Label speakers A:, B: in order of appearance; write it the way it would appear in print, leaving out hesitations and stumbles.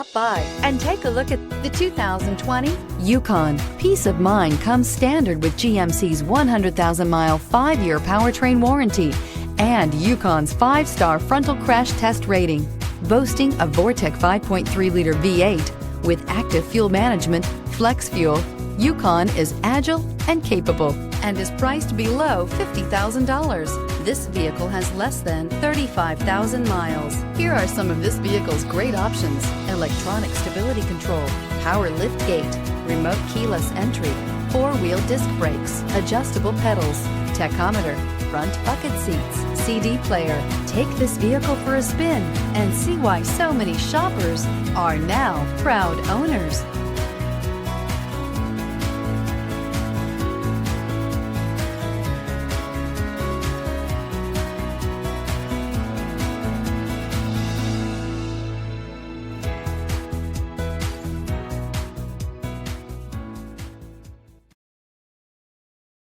A: Stop by and take a look at the 2020 Yukon. Peace of mind comes standard with GMC's 100,000-mile, 5-year powertrain warranty and Yukon's 5-star frontal crash test rating. Boasting a Vortec 5.3-liter V8 with active fuel management, flex fuel, Yukon is agile and capable and is priced below $50,000. This vehicle has less than 35,000 miles. Here are some of this vehicle's great options: electronic stability control, power lift gate, remote keyless entry, 4-wheel disc brakes, adjustable pedals, tachometer, front bucket seats, CD player. Take this vehicle for a spin and see why so many shoppers are now proud owners.